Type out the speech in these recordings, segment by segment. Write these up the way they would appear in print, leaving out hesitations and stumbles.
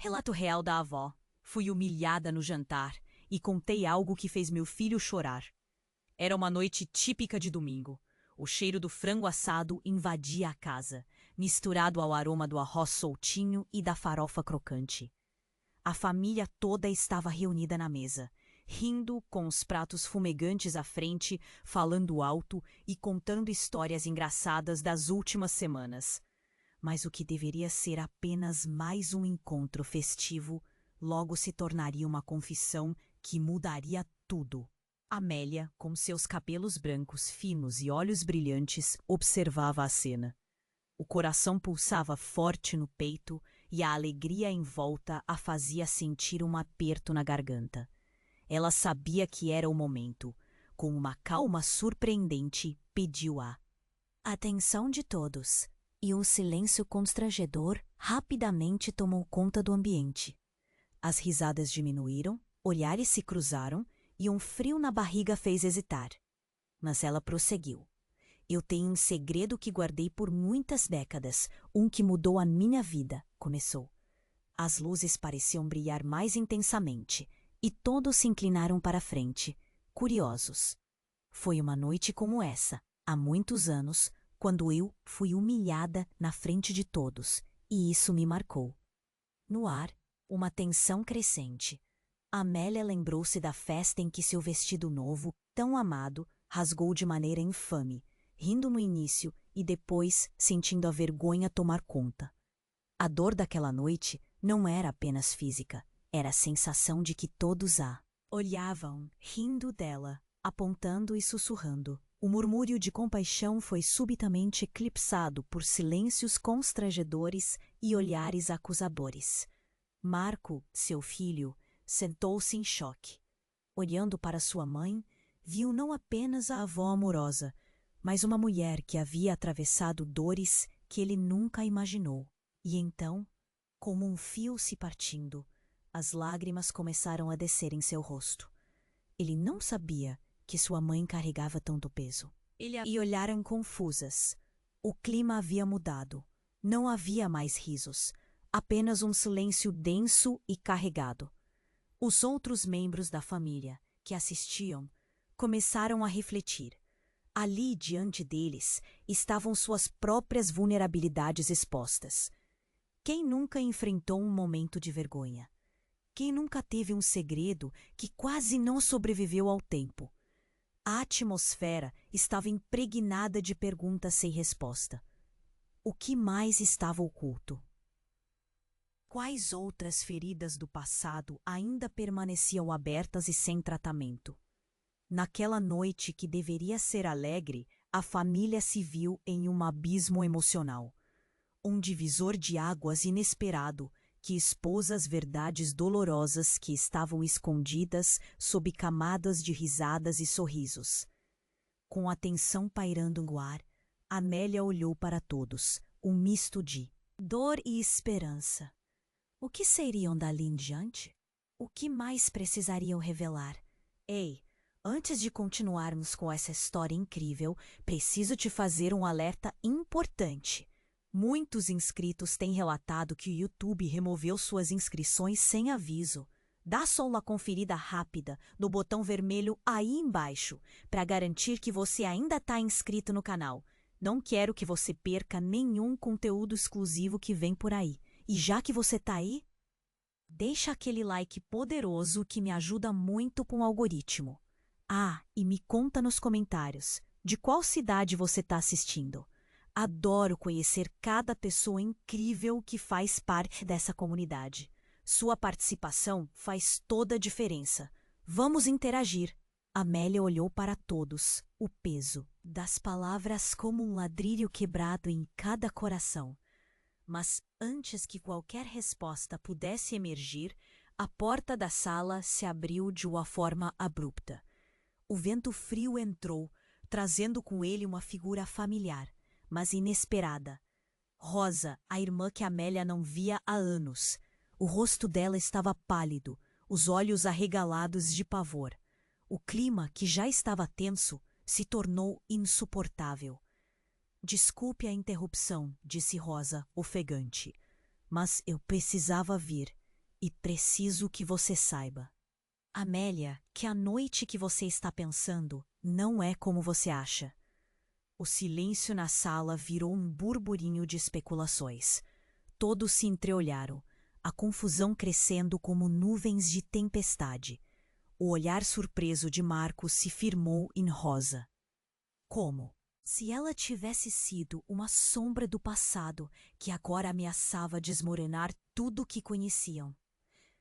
Relato real da avó. Fui humilhada no jantar e contei algo que fez meu filho chorar. Era uma noite típica de domingo. O cheiro do frango assado invadia a casa, misturado ao aroma do arroz soltinho e da farofa crocante. A família toda estava reunida na mesa, rindo com os pratos fumegantes à frente, falando alto e contando histórias engraçadas das últimas semanas. Mas o que deveria ser apenas mais um encontro festivo, logo se tornaria uma confissão que mudaria tudo. Amélia, com seus cabelos brancos finos e olhos brilhantes, observava a cena. O coração pulsava forte no peito e a alegria em volta a fazia sentir um aperto na garganta. Ela sabia que era o momento. Com uma calma surpreendente, pediu a atenção de todos, e um silêncio constrangedor rapidamente tomou conta do ambiente. As risadas diminuíram, olhares se cruzaram e um frio na barriga fez hesitar. Mas ela prosseguiu. Eu tenho um segredo que guardei por muitas décadas, um que mudou a minha vida, começou. As luzes pareciam brilhar mais intensamente, e todos se inclinaram para a frente, curiosos. Foi uma noite como essa, há muitos anos, quando eu fui humilhada na frente de todos, e isso me marcou. No ar, uma tensão crescente. Amélia lembrou-se da festa em que seu vestido novo, tão amado, rasgou de maneira infame, rindo no início e depois sentindo a vergonha tomar conta. A dor daquela noite não era apenas física, era a sensação de que todos a olhavam, rindo dela, apontando e sussurrando. O murmúrio de compaixão foi subitamente eclipsado por silêncios constrangedores e olhares acusadores. Marco, seu filho, sentou-se em choque. Olhando para sua mãe, viu não apenas a avó amorosa, mas uma mulher que havia atravessado dores que ele nunca imaginou. E então, como um fio se partindo, as lágrimas começaram a descer em seu rosto. Ele não sabia que sua mãe carregava tanto peso. E olharam confusas. O clima havia mudado. Não havia mais risos, apenas um silêncio denso e carregado. Os outros membros da família, que assistiam, começaram a refletir. Ali, diante deles, estavam suas próprias vulnerabilidades expostas. Quem nunca enfrentou um momento de vergonha? Quem nunca teve um segredo que quase não sobreviveu ao tempo? A atmosfera estava impregnada de perguntas sem resposta. O que mais estava oculto? Quais outras feridas do passado ainda permaneciam abertas e sem tratamento? Naquela noite que deveria ser alegre, a família se viu em um abismo emocional. Um divisor de águas inesperado que expôs as verdades dolorosas que estavam escondidas sob camadas de risadas e sorrisos. Com a tensão pairando no ar, Amélia olhou para todos, um misto de dor e esperança. O que seriam dali em diante? O que mais precisariam revelar? Ei, antes de continuarmos com essa história incrível, preciso te fazer um alerta importante. Muitos inscritos têm relatado que o YouTube removeu suas inscrições sem aviso. Dá só uma conferida rápida no botão vermelho aí embaixo para garantir que você ainda está inscrito no canal. Não quero que você perca nenhum conteúdo exclusivo que vem por aí. E já que você está aí, deixa aquele like poderoso que me ajuda muito com o algoritmo. Ah, e me conta nos comentários de qual cidade você está assistindo. Adoro conhecer cada pessoa incrível que faz parte dessa comunidade. Sua participação faz toda a diferença. Vamos interagir. Amélia olhou para todos, o peso das palavras como um ladrilho quebrado em cada coração. Mas antes que qualquer resposta pudesse emergir, a porta da sala se abriu de uma forma abrupta. O vento frio entrou, trazendo com ele uma figura familiar, mas inesperada. Rosa, a irmã que Amélia não via há anos. O rosto dela estava pálido, os olhos arregalados de pavor. O clima, que já estava tenso, se tornou insuportável. Desculpe a interrupção, disse Rosa, ofegante, mas eu precisava vir. e preciso que você saiba. Amélia, que a noite que você está pensando não é como você acha. O silêncio na sala virou um burburinho de especulações. Todos se entreolharam, a confusão crescendo como nuvens de tempestade. O olhar surpreso de Marco se firmou em Rosa. Como? Se ela tivesse sido uma sombra do passado que agora ameaçava desmoronar tudo o que conheciam.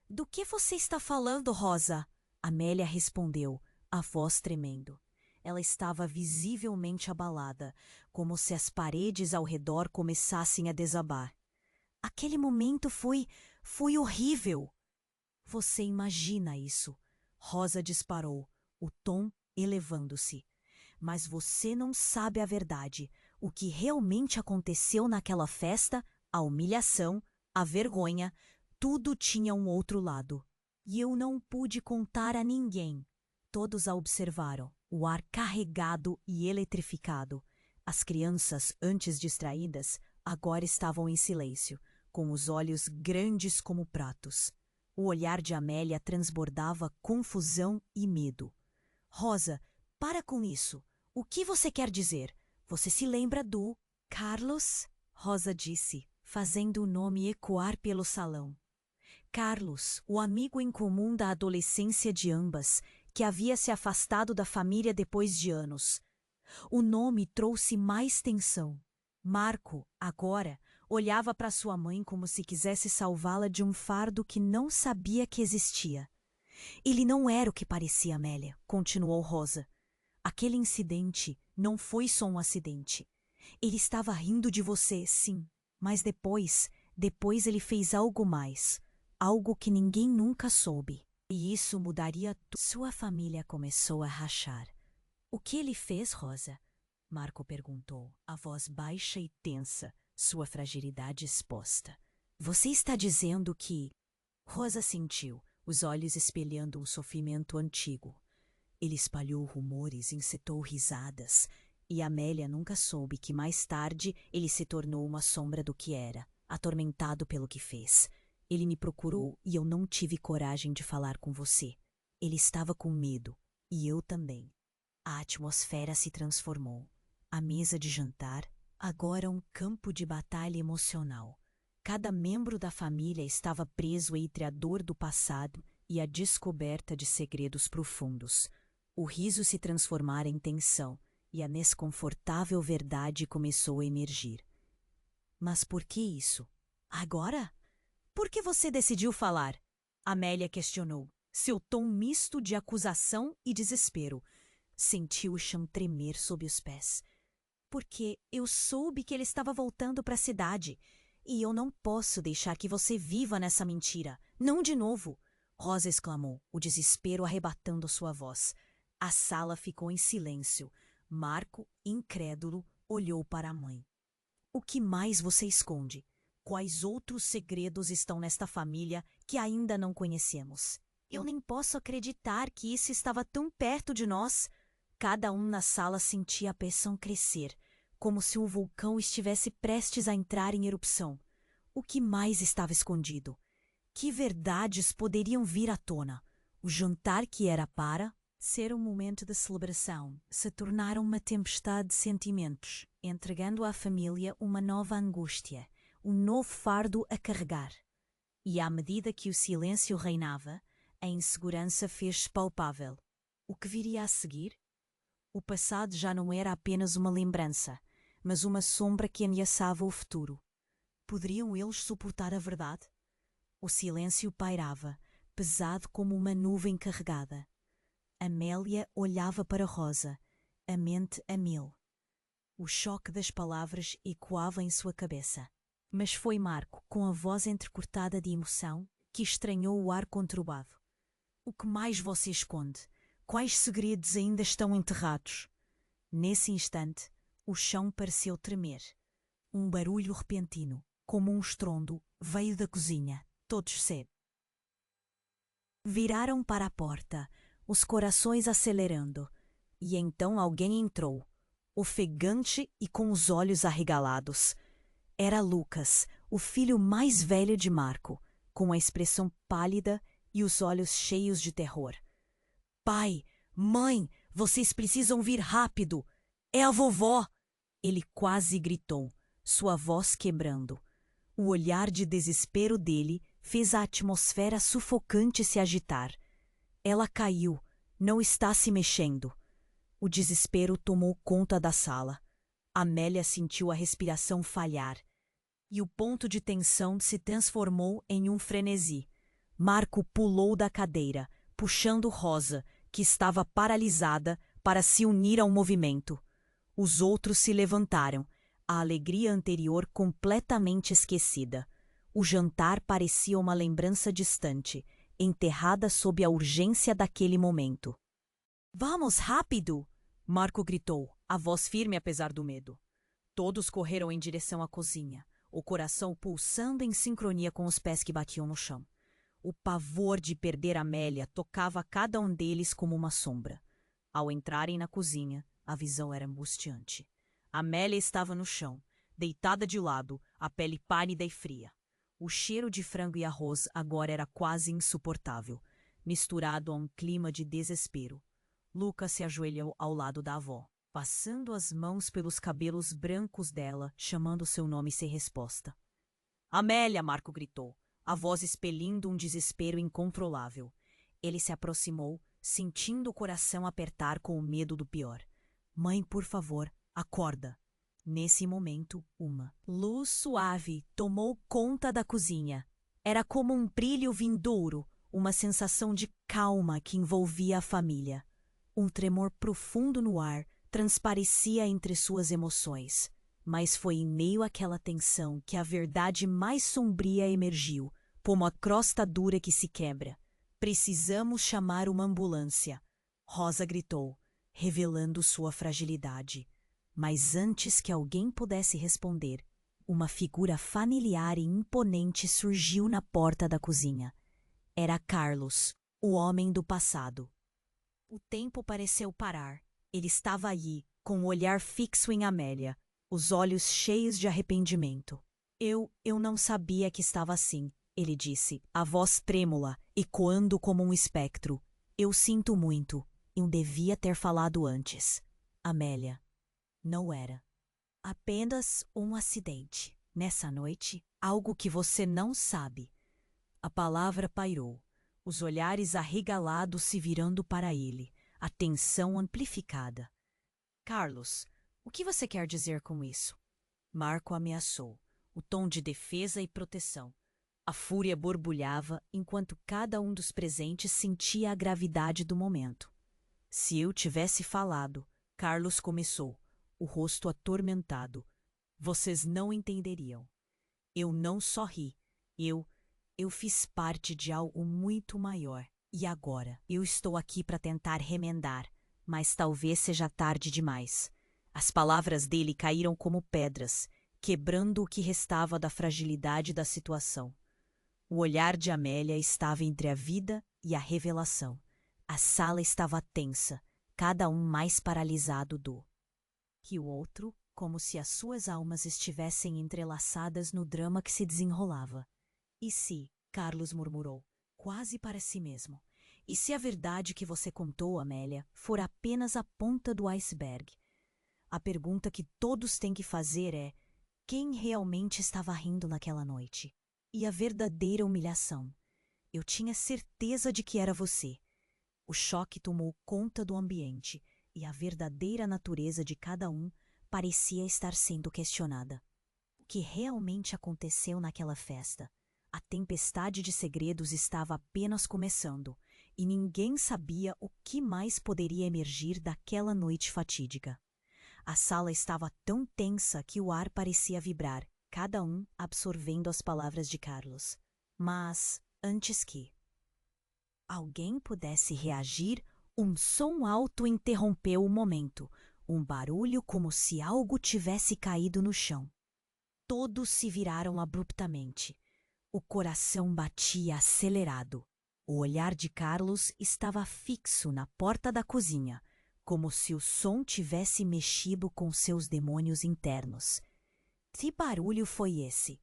Do que você está falando, Rosa? Amélia respondeu, a voz tremendo. Ela estava visivelmente abalada, como se as paredes ao redor começassem a desabar. Aquele momento foi horrível. Você imagina isso? Rosa disparou, o tom elevando-se. Mas você não sabe a verdade. O que realmente aconteceu naquela festa, a humilhação, a vergonha, tudo tinha um outro lado. E eu não pude contar a ninguém. Todos a observaram, o ar carregado e eletrificado. As crianças, antes distraídas, agora estavam em silêncio, com os olhos grandes como pratos. O olhar de Amélia transbordava confusão e medo. Rosa, para com isso. O que você quer dizer? Você se lembra do Carlos? Rosa disse, fazendo o nome ecoar pelo salão. Carlos, o amigo em comum da adolescência de ambas, que havia se afastado da família depois de anos. O nome trouxe mais tensão. Marco, agora, olhava para sua mãe como se quisesse salvá-la de um fardo que não sabia que existia. Ele não era o que parecia, Amélia, continuou Rosa. Aquele incidente não foi só um acidente. Ele estava rindo de você, sim, mas depois ele fez algo mais. Algo que ninguém nunca soube. E isso mudaria tudo. Sua família começou a rachar. O que ele fez, Rosa? Marco perguntou, a voz baixa e tensa, sua fragilidade exposta. Você está dizendo que... Rosa sentiu, os olhos espelhando um sofrimento antigo. Ele espalhou rumores, incitou risadas, e Amélia nunca soube que mais tarde ele se tornou uma sombra do que era, atormentado pelo que fez. Ele me procurou e eu não tive coragem de falar com você. Ele estava com medo, e eu também. A atmosfera se transformou. A mesa de jantar, agora um campo de batalha emocional. Cada membro da família estava preso entre a dor do passado e a descoberta de segredos profundos. O riso se transformara em tensão e a desconfortável verdade começou a emergir. Mas por que isso? Agora? Por que você decidiu falar? Amélia questionou, seu tom misto de acusação e desespero. Sentiu o chão tremer sob os pés. Porque eu soube que ele estava voltando para a cidade. E eu não posso deixar que você viva nessa mentira. Não de novo. Rosa exclamou, o desespero arrebatando sua voz. A sala ficou em silêncio. Marco, incrédulo, olhou para a mãe. O que mais você esconde? Quais outros segredos estão nesta família que ainda não conhecemos? Eu nem posso acreditar que isso estava tão perto de nós. Cada um na sala sentia a pressão crescer, como se um vulcão estivesse prestes a entrar em erupção. O que mais estava escondido? Que verdades poderiam vir à tona? O jantar que era para ser um momento de celebração se tornara uma tempestade de sentimentos, entregando à família uma nova angústia, um novo fardo a carregar. E à medida que o silêncio reinava, a insegurança fez-se palpável. O que viria a seguir? O passado já não era apenas uma lembrança, mas uma sombra que ameaçava o futuro. Poderiam eles suportar a verdade? O silêncio pairava, pesado como uma nuvem carregada. Amélia olhava para Rosa, a mente a mil. O choque das palavras ecoava em sua cabeça. Mas foi Marco, com a voz entrecortada de emoção, que estranhou o ar conturbado. O que mais você esconde? Quais segredos ainda estão enterrados? Nesse instante, o chão pareceu tremer. Um barulho repentino, como um estrondo, veio da cozinha. Todos se viraram para a porta, os corações acelerando. E então alguém entrou, ofegante e com os olhos arregalados. Era Lucas, o filho mais velho de Marco. com a expressão pálida e os olhos cheios de terror. Pai, mãe, vocês precisam vir rápido! É a vovó! Ele quase gritou, sua voz quebrando. O olhar de desespero dele fez a atmosfera sufocante se agitar. Ela caiu, não está se mexendo. O desespero tomou conta da sala. Amélia sentiu a respiração falhar. E o ponto de tensão se transformou em um frenesi. Marco pulou da cadeira, puxando Rosa, que estava paralisada, para se unir ao movimento. Os outros se levantaram, a alegria anterior completamente esquecida. O jantar parecia uma lembrança distante, enterrada sob a urgência daquele momento. Vamos, rápido! Marco gritou, a voz firme apesar do medo. Todos correram em direção à cozinha, o coração pulsando em sincronia com os pés que batiam no chão. O pavor de perder Amélia tocava cada um deles como uma sombra. Ao entrarem na cozinha, a visão era angustiante. Amélia estava no chão, deitada de lado, a pele pálida e fria. O cheiro de frango e arroz agora era quase insuportável, misturado a um clima de desespero. Lucas se ajoelhou ao lado da avó, passando as mãos pelos cabelos brancos dela, chamando seu nome sem resposta. Amélia! Marco gritou, a voz expelindo um desespero incontrolável. Ele se aproximou, sentindo o coração apertar com o medo do pior. Mãe, por favor, acorda. Nesse momento, uma luz suave tomou conta da cozinha. Era como um brilho vindouro, uma sensação de calma que envolvia a família. Um tremor profundo no ar transparecia entre suas emoções. Mas foi em meio àquela tensão que a verdade mais sombria emergiu, como a crosta dura que se quebra. Precisamos chamar uma ambulância. Rosa gritou, revelando sua fragilidade. Mas antes que alguém pudesse responder, uma figura familiar e imponente surgiu na porta da cozinha. Era Carlos, o homem do passado. O tempo pareceu parar. Ele estava aí, com o olhar fixo em Amélia, os olhos cheios de arrependimento. Eu não sabia que estava assim, ele disse, a voz trêmula, ecoando como um espectro. Eu sinto muito. Eu devia ter falado antes. Amélia. Não era. Apenas um acidente. Nessa noite, algo que você não sabe. A palavra pairou, os olhares arregalados se virando para ele, a tensão amplificada. Carlos, o que você quer dizer com isso? Marco ameaçou, o tom de defesa e proteção. A fúria borbulhava enquanto cada um dos presentes sentia a gravidade do momento. Se eu tivesse falado, Carlos começou, o rosto atormentado. Vocês não entenderiam. Eu não só ri. Eu fiz parte de algo muito maior. E agora, eu estou aqui para tentar remendar, mas talvez seja tarde demais. As palavras dele caíram como pedras, quebrando o que restava da fragilidade da situação. O olhar de Amélia estava entre a vida e a revelação. A sala estava tensa, cada um mais paralisado que o outro, como se as suas almas estivessem entrelaçadas no drama que se desenrolava. E se, Carlos murmurou, quase para si mesmo, e se a verdade que você contou, Amélia, for apenas a ponta do iceberg? A pergunta que todos têm que fazer é: quem realmente estava rindo naquela noite? E a verdadeira humilhação? Eu tinha certeza de que era você. O choque tomou conta do ambiente, e a verdadeira natureza de cada um parecia estar sendo questionada. O que realmente aconteceu naquela festa? A tempestade de segredos estava apenas começando, e ninguém sabia o que mais poderia emergir daquela noite fatídica. A sala estava tão tensa que o ar parecia vibrar, cada um absorvendo as palavras de Carlos. Mas, antes que alguém pudesse reagir, um som alto interrompeu o momento, um barulho como se algo tivesse caído no chão. Todos se viraram abruptamente. O coração batia acelerado. O olhar de Carlos estava fixo na porta da cozinha, como se o som tivesse mexido com seus demônios internos. Que barulho foi esse?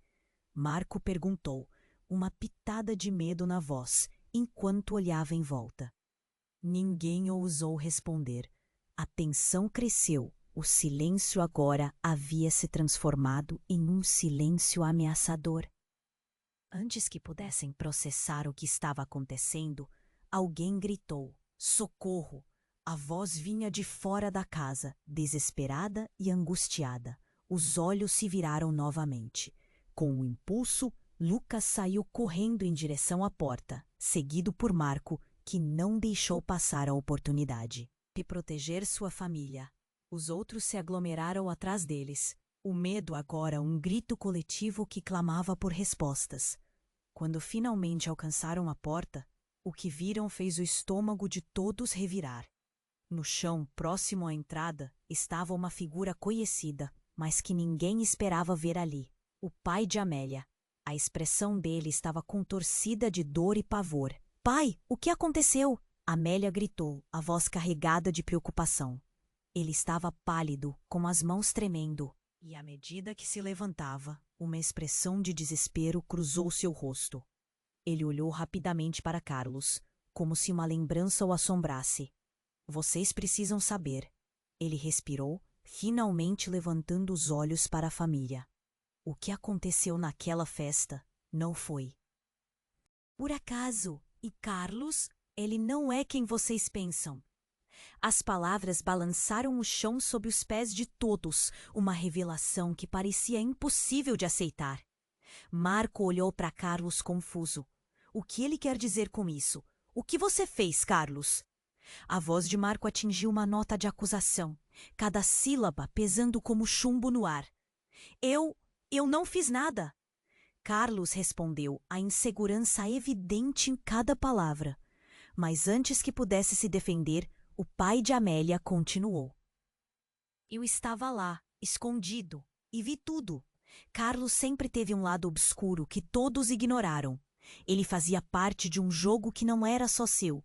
Marco perguntou, uma pitada de medo na voz, enquanto olhava em volta. Ninguém ousou responder. A tensão cresceu. O silêncio agora havia se transformado em um silêncio ameaçador. Antes que pudessem processar o que estava acontecendo, alguém gritou: "Socorro!" A voz vinha de fora da casa, desesperada e angustiada. Os olhos se viraram novamente. Com um impulso, Lucas saiu correndo em direção à porta, seguido por Marco, que não deixou passar a oportunidade de proteger sua família. Os outros se aglomeraram atrás deles. O medo agora um grito coletivo que clamava por respostas. Quando finalmente alcançaram a porta, o que viram fez o estômago de todos revirar. No chão, próximo à entrada, estava uma figura conhecida, mas que ninguém esperava ver ali: o pai de Amélia. A expressão dele estava contorcida de dor e pavor. "Pai, o que aconteceu?" Amélia gritou, a voz carregada de preocupação. Ele estava pálido, com as mãos tremendo, e à medida que se levantava, uma expressão de desespero cruzou seu rosto. Ele olhou rapidamente para Carlos, como se uma lembrança o assombrasse. "Vocês precisam saber." Ele respirou, finalmente levantando os olhos para a família. O que aconteceu naquela festa não foi por acaso. E Carlos, ele não é quem vocês pensam. As palavras balançaram o chão sob os pés de todos, uma revelação que parecia impossível de aceitar. Marco olhou para Carlos confuso. "O que ele quer dizer com isso? O que você fez, Carlos?" A voz de Marco atingiu uma nota de acusação, cada sílaba pesando como chumbo no ar. Eu não fiz nada." Carlos respondeu, a insegurança evidente em cada palavra. Mas antes que pudesse se defender, o pai de Amélia continuou: "Eu estava lá, escondido, e vi tudo." Carlos sempre teve um lado obscuro que todos ignoraram. Ele fazia parte de um jogo que não era só seu.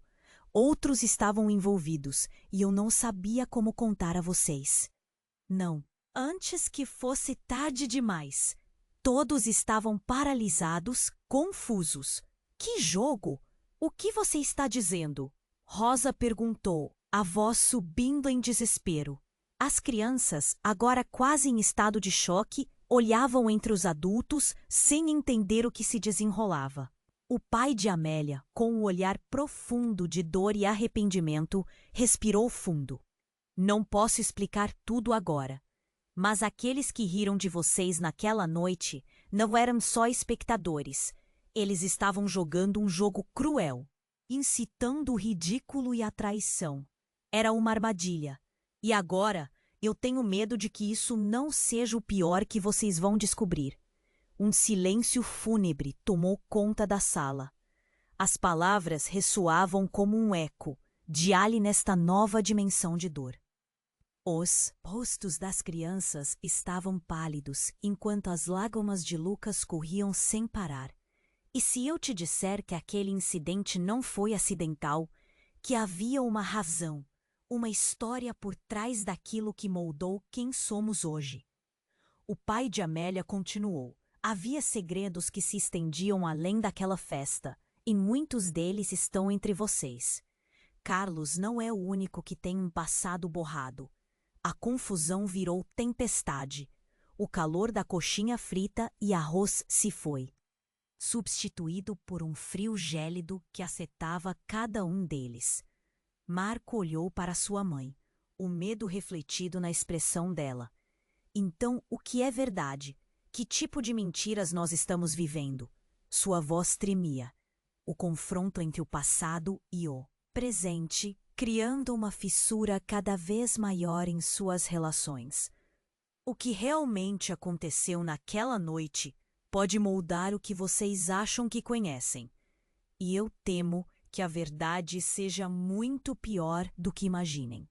Outros estavam envolvidos, e eu não sabia como contar a vocês. Não, antes que fosse tarde demais. Todos estavam paralisados, confusos. "Que jogo? O que você está dizendo?" Rosa perguntou, a voz subindo em desespero. As crianças, agora quase em estado de choque, olhavam entre os adultos sem entender o que se desenrolava. O pai de Amélia, com um olhar profundo de dor e arrependimento, respirou fundo. "Não posso explicar tudo agora. Mas aqueles que riram de vocês naquela noite não eram só espectadores. Eles estavam jogando um jogo cruel, incitando o ridículo e a traição. Era uma armadilha. E agora eu tenho medo de que isso não seja o pior que vocês vão descobrir." Um silêncio fúnebre tomou conta da sala. As palavras ressoavam como um eco, guia-lhe nesta nova dimensão de dor. Os rostos das crianças estavam pálidos, enquanto as lágrimas de Lucas corriam sem parar. E se eu te disser que aquele incidente não foi acidental, que havia uma razão, uma história por trás daquilo que moldou quem somos hoje? O pai de Amélia continuou. Havia segredos que se estendiam além daquela festa, e muitos deles estão entre vocês. Carlos não é o único que tem um passado borrado. A confusão virou tempestade. O calor da coxinha frita e arroz se foi, substituído por um frio gélido que afetava cada um deles. Marco olhou para sua mãe, o medo refletido na expressão dela. "Então, o que é verdade? Que tipo de mentiras nós estamos vivendo?" Sua voz tremia. O confronto entre o passado e o presente, criando uma fissura cada vez maior em suas relações. O que realmente aconteceu naquela noite pode moldar o que vocês acham que conhecem. E eu temo que a verdade seja muito pior do que imaginem.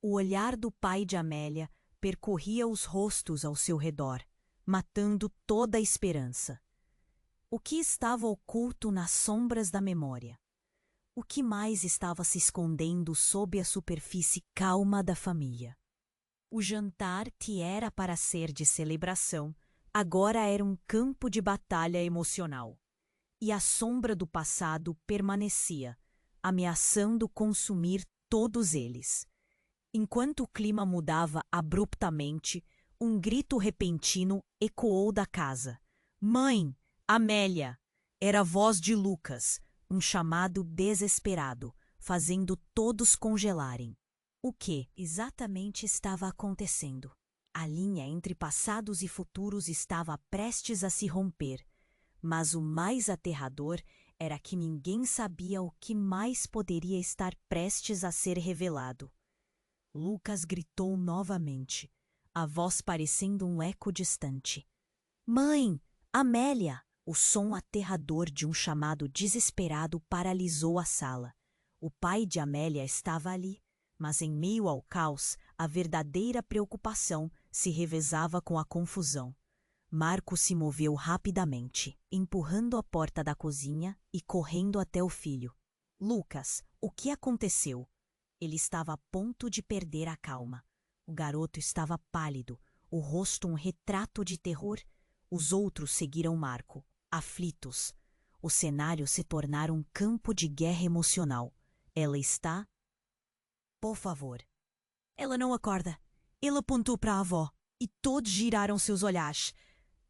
O olhar do pai de Amélia percorria os rostos ao seu redor, matando toda a esperança. O que estava oculto nas sombras da memória? O que mais estava se escondendo sob a superfície calma da família? O jantar que era para ser de celebração, agora era um campo de batalha emocional. e a sombra do passado permanecia, ameaçando consumir todos eles. Enquanto o clima mudava abruptamente, um grito repentino ecoou da casa. Mãe! Amélia! Era a voz de Lucas, um chamado desesperado, fazendo todos congelarem. O que exatamente estava acontecendo? A linha entre passados e futuros estava prestes a se romper, mas o mais aterrador era que ninguém sabia o que mais poderia estar prestes a ser revelado. Lucas gritou novamente, a voz parecendo um eco distante. Mãe! Amélia! O som aterrador de um chamado desesperado paralisou a sala. O pai de Amélia estava ali, mas em meio ao caos, a verdadeira preocupação se revezava com a confusão. Marco se moveu rapidamente, empurrando a porta da cozinha e correndo até o filho. Lucas, o que aconteceu? Ele estava a ponto de perder a calma. O garoto estava pálido, o rosto um retrato de terror. Os outros seguiram Marco, aflitos. O cenário se tornara um campo de guerra emocional. Ela está... Por favor. Ela não acorda. Ele apontou para a avó e todos giraram seus olhares.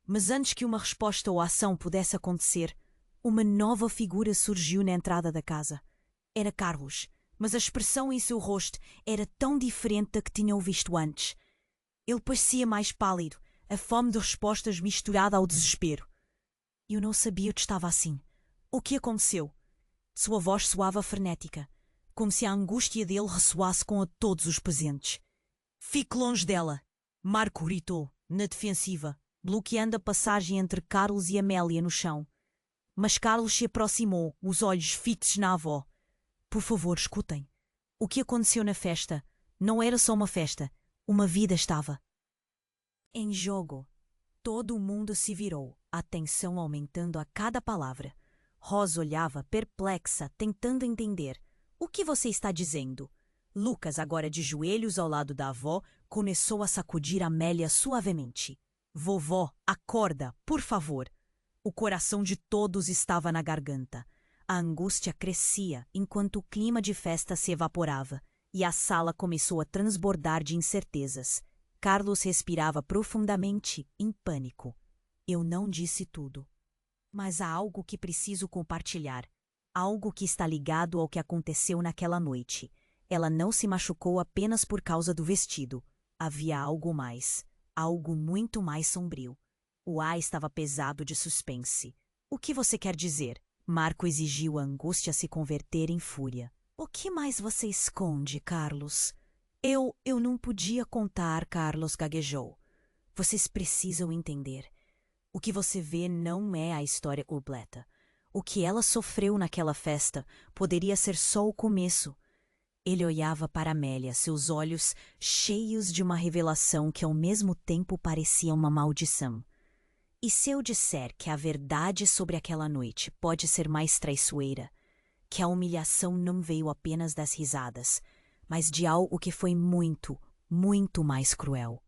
Mas antes que uma resposta ou ação pudesse acontecer, uma nova figura surgiu na entrada da casa. Era Carlos, mas a expressão em seu rosto era tão diferente da que tinham visto antes. Ele parecia mais pálido, a fome de respostas misturada ao desespero. Eu não sabia que estava assim. O que aconteceu? Sua voz soava frenética, como se a angústia dele ressoasse com a todos os presentes. Fique longe dela! Marco gritou, na defensiva, bloqueando a passagem entre Carlos e Amélia no chão. Mas Carlos se aproximou, os olhos fitos na avó. Por favor, escutem. O que aconteceu na festa não era só uma festa, uma vida estava em jogo. Todo o mundo se virou, a tensão aumentando a cada palavra. Rosa olhava perplexa, tentando entender. O que você está dizendo? Lucas, agora de joelhos ao lado da avó, começou a sacudir Amélia suavemente. Vovó, acorda, por favor. O coração de todos estava na garganta. A angústia crescia enquanto o clima de festa se evaporava e a sala começou a transbordar de incertezas. Carlos respirava profundamente, em pânico. Eu não disse tudo. Mas há algo que preciso compartilhar. Algo que está ligado ao que aconteceu naquela noite. Ela não se machucou apenas por causa do vestido. Havia algo mais. Algo muito mais sombrio. O ar estava pesado de suspense. O que você quer dizer? Marco exigiu a angústia se converter em fúria. O que mais você esconde, Carlos? Eu não podia contar, Carlos gaguejou. Vocês precisam entender. O que você vê não é a história completa. O que ela sofreu naquela festa poderia ser só o começo. Ele olhava para Amélia, seus olhos cheios de uma revelação que ao mesmo tempo parecia uma maldição. E se eu disser que a verdade sobre aquela noite pode ser mais traiçoeira, que a humilhação não veio apenas das risadas, mas de algo que foi muito, muito mais cruel?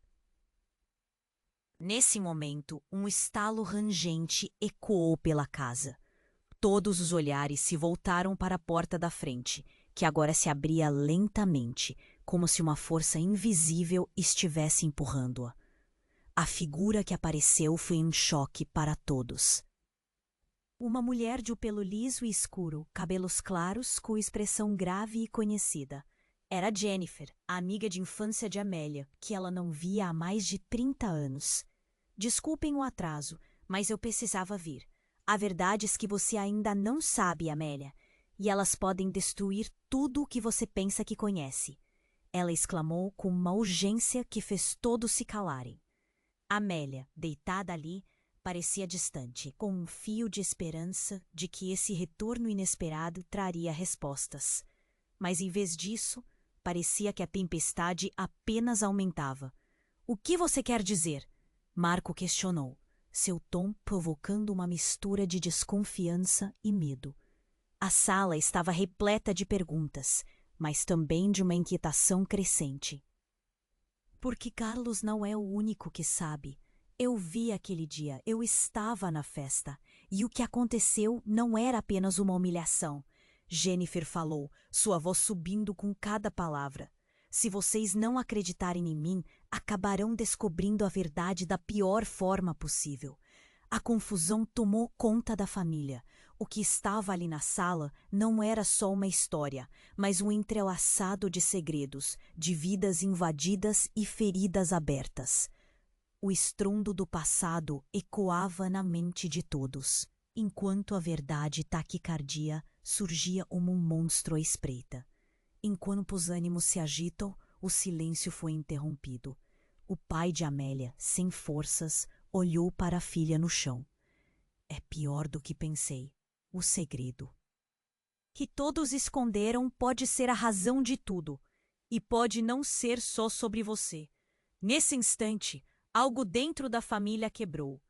Nesse momento, um estalo rangente ecoou pela casa. Todos os olhares se voltaram para a porta da frente, que agora se abria lentamente, como se uma força invisível estivesse empurrando-a. A figura que apareceu foi um choque para todos. Uma mulher de pelo liso e escuro, cabelos claros, com expressão grave e conhecida. Era Jennifer, a amiga de infância de Amélia, que ela não via há mais de 30 anos. Desculpem o atraso, mas eu precisava vir. A verdade é que você ainda não sabe, Amélia, e elas podem destruir tudo o que você pensa que conhece. Ela exclamou com uma urgência que fez todos se calarem. Amélia, deitada ali, parecia distante, com um fio de esperança de que esse retorno inesperado traria respostas. Mas em vez disso, parecia que a tempestade apenas aumentava. O que você quer dizer? Marco questionou, seu tom provocando uma mistura de desconfiança e medo. A sala estava repleta de perguntas, mas também de uma inquietação crescente. Porque Carlos não é o único que sabe. Eu vi aquele dia, eu estava na festa. E o que aconteceu não era apenas uma humilhação. Jennifer falou, sua voz subindo com cada palavra. Se vocês não acreditarem em mim, acabarão descobrindo a verdade da pior forma possível. A confusão tomou conta da família. O que estava ali na sala não era só uma história, mas um entrelaçado de segredos, de vidas invadidas e feridas abertas. O estrondo do passado ecoava na mente de todos, enquanto a verdade taquicardia surgia como um monstro à espreita. Enquanto os ânimos se agitam, o silêncio foi interrompido. O pai de Amélia, sem forças, olhou para a filha no chão. É pior do que pensei. O segredo que todos esconderam pode ser a razão de tudo, e pode não ser só sobre você. Nesse instante, algo dentro da família quebrou.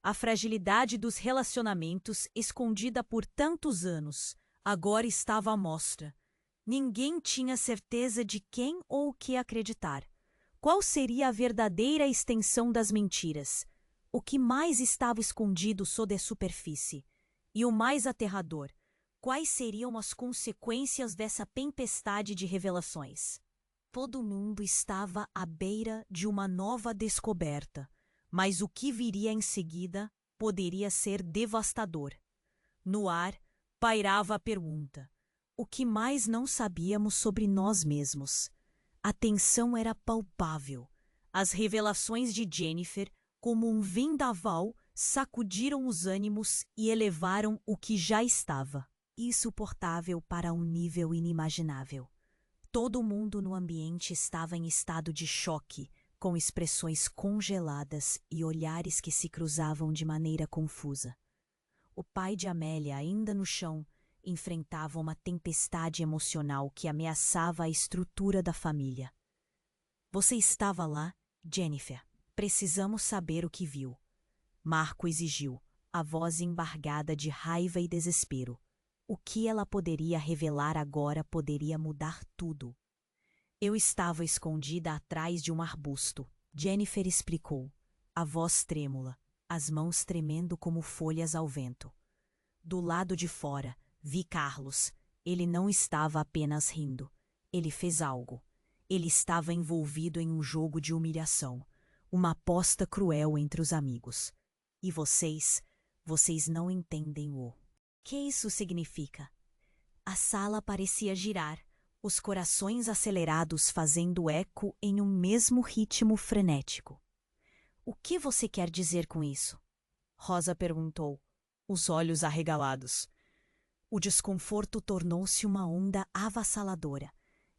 A fragilidade dos relacionamentos, escondida por tantos anos, agora estava à mostra. Ninguém tinha certeza de quem ou o que acreditar. Qual seria a verdadeira extensão das mentiras? O que mais estava escondido sob a superfície? E o mais aterrador, quais seriam as consequências dessa tempestade de revelações? Todo mundo estava à beira de uma nova descoberta, mas o que viria em seguida poderia ser devastador. No ar, pairava a pergunta: o que mais não sabíamos sobre nós mesmos? A tensão era palpável. As revelações de Jennifer, como um vendaval, sacudiram os ânimos e elevaram o que já estava insuportável para um nível inimaginável. Todo mundo no ambiente estava em estado de choque, com expressões congeladas e olhares que se cruzavam de maneira confusa. O pai de Amélia, ainda no chão, enfrentava uma tempestade emocional que ameaçava a estrutura da família. Você estava lá, Jennifer. Precisamos saber o que viu. Marco exigiu, a voz embargada de raiva e desespero. O que ela poderia revelar agora poderia mudar tudo. Eu estava escondida atrás de um arbusto, Jennifer explicou, a voz trêmula, as mãos tremendo como folhas ao vento. Do lado de fora, vi Carlos. Ele não estava apenas rindo. Ele fez algo. Ele estava envolvido em um jogo de humilhação, uma aposta cruel entre os amigos. E vocês não entendem o que isso significa. A sala parecia girar, os corações acelerados fazendo eco em um mesmo ritmo frenético. O que você quer dizer com isso? Rosa perguntou, os olhos arregalados. O desconforto tornou-se uma onda avassaladora,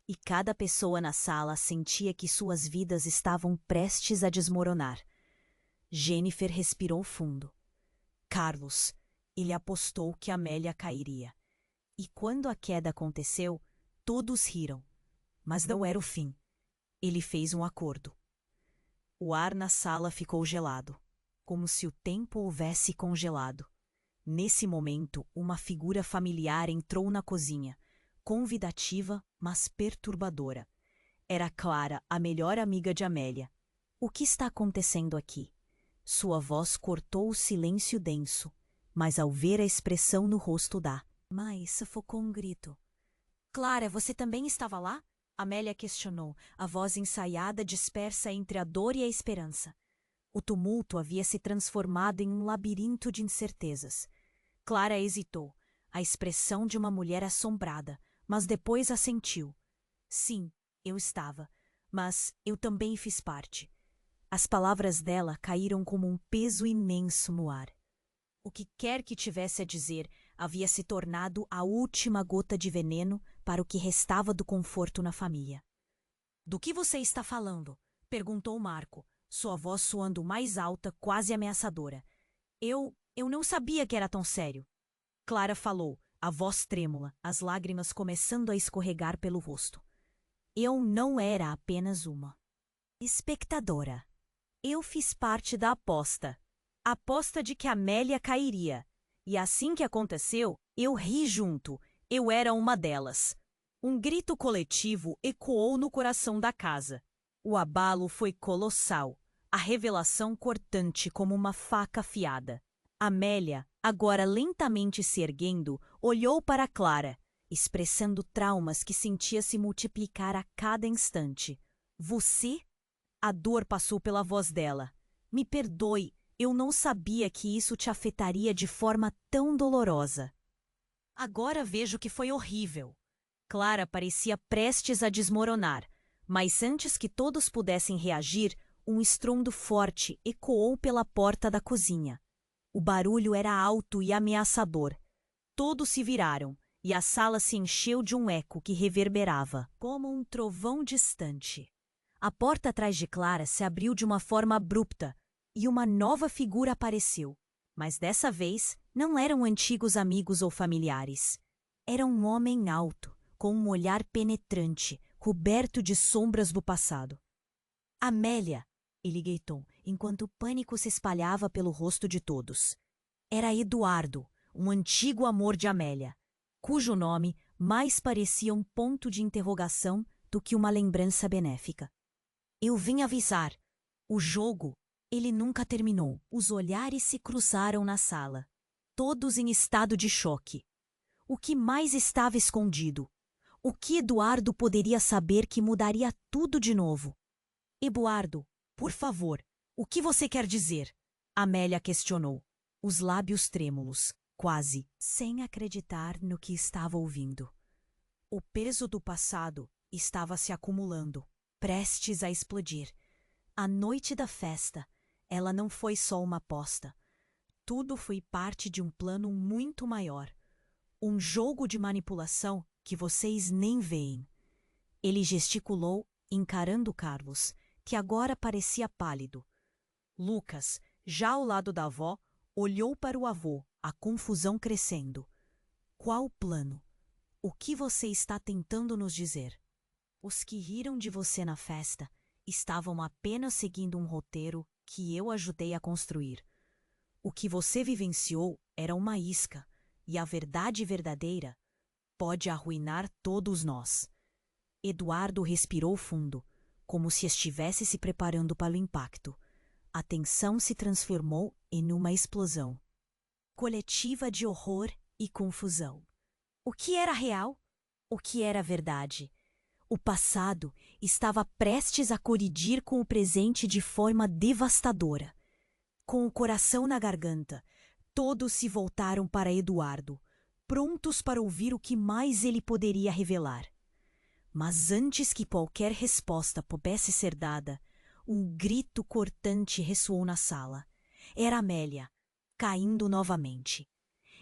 e cada pessoa na sala sentia que suas vidas estavam prestes a desmoronar. Jennifer respirou fundo. Carlos, ele apostou que Amélia cairia. E quando a queda aconteceu, todos riram. Mas não era o fim. Ele fez um acordo. O ar na sala ficou gelado, como se o tempo houvesse congelado. Nesse momento, uma figura familiar entrou na cozinha, convidativa, mas perturbadora. Era Clara, a melhor amiga de Amélia. O que está acontecendo aqui? Sua voz cortou o silêncio denso, mas ao ver a expressão no rosto da mãe, sufocou um grito. Clara, você também estava lá? Amélia questionou, a voz ensaiada dispersa entre a dor e a esperança. O tumulto havia se transformado em um labirinto de incertezas. Clara hesitou, a expressão de uma mulher assombrada, mas depois assentiu. Sim, eu estava, mas eu também fiz parte. As palavras dela caíram como um peso imenso no ar. O que quer que tivesse a dizer havia se tornado a última gota de veneno para o que restava do conforto na família. Do que você está falando? Perguntou Marco, sua voz soando mais alta, quase ameaçadora. Eu não sabia que era tão sério. Clara falou, a voz trêmula, as lágrimas começando a escorregar pelo rosto. Eu não era apenas uma espectadora. Eu fiz parte da aposta. A aposta de que Amélia cairia. E assim que aconteceu, eu ri junto. Eu era uma delas. Um grito coletivo ecoou no coração da casa. O abalo foi colossal. a revelação cortante como uma faca afiada. Amélia, agora lentamente se erguendo, olhou para Clara, expressando traumas que sentia se multiplicar a cada instante. Você? A dor passou pela voz dela. Me perdoe, eu não sabia que isso te afetaria de forma tão dolorosa. Agora vejo que foi horrível. Clara parecia prestes a desmoronar, mas antes que todos pudessem reagir, um estrondo forte ecoou pela porta da cozinha. O barulho era alto e ameaçador. Todos se viraram, e a sala se encheu de um eco que reverberava, como um trovão distante. A porta atrás de Clara se abriu de uma forma abrupta, e uma nova figura apareceu. Mas dessa vez, não eram antigos amigos ou familiares. Era um homem alto, com um olhar penetrante, coberto de sombras do passado. Amélia! Ele gritou, enquanto o pânico se espalhava pelo rosto de todos. Era Eduardo, um antigo amor de Amélia, cujo nome mais parecia um ponto de interrogação do que uma lembrança benéfica. Eu vim avisar. O jogo, ele nunca terminou. Os olhares se cruzaram na sala, todos em estado de choque. O que mais estava escondido? O que Eduardo poderia saber que mudaria tudo de novo? Eduardo, por favor, o que você quer dizer? Amélia questionou, os lábios trêmulos, quase sem acreditar no que estava ouvindo. O peso do passado estava se acumulando, prestes a explodir. A noite da festa, ela não foi só uma aposta. Tudo foi parte de um plano muito maior. Um jogo de manipulação que vocês nem veem. Ele gesticulou, encarando Carlos, que agora parecia pálido. Lucas, já ao lado da avó, olhou para o avô, a confusão crescendo. Qual o plano? O que você está tentando nos dizer? Os que riram de você na festa estavam apenas seguindo um roteiro que eu ajudei a construir. O que você vivenciou era uma isca, e a verdade verdadeira pode arruinar todos nós. Eduardo respirou fundo, como se estivesse se preparando para o impacto. A tensão se transformou em uma explosão coletiva de horror e confusão. O que era real? O que era verdade? O passado estava prestes a colidir com o presente de forma devastadora. Com o coração na garganta, todos se voltaram para Eduardo, prontos para ouvir o que mais ele poderia revelar. Mas antes que qualquer resposta pudesse ser dada, um grito cortante ressoou na sala. Era Amélia, caindo novamente.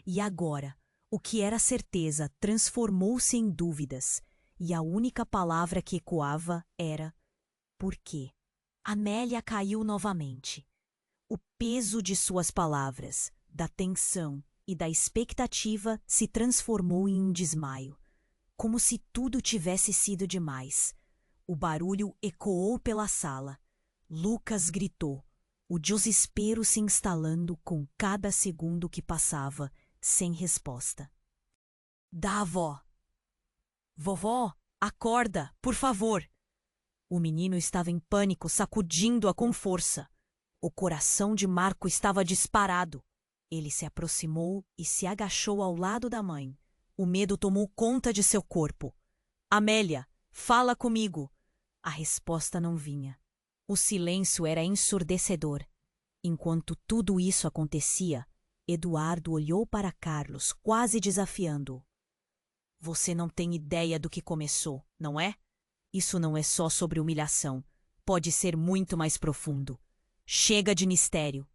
E agora, o que era certeza transformou-se em dúvidas, e a única palavra que ecoava era por quê? Amélia caiu novamente. O peso de suas palavras, da tensão e da expectativa se transformou em um desmaio, como se tudo tivesse sido demais. O barulho ecoou pela sala. Lucas gritou, o desespero se instalando com cada segundo que passava, sem resposta. Da avó! Vovó, acorda, por favor! O menino estava em pânico, sacudindo-a com força. O coração de Marco estava disparado. Ele se aproximou e se agachou ao lado da mãe. O medo tomou conta de seu corpo. Amélia, fala comigo! A resposta não vinha. O silêncio era ensurdecedor. Enquanto tudo isso acontecia, Eduardo olhou para Carlos, quase desafiando-o. Você não tem ideia do que começou, não é? Isso não é só sobre humilhação. Pode ser muito mais profundo. Chega de mistério.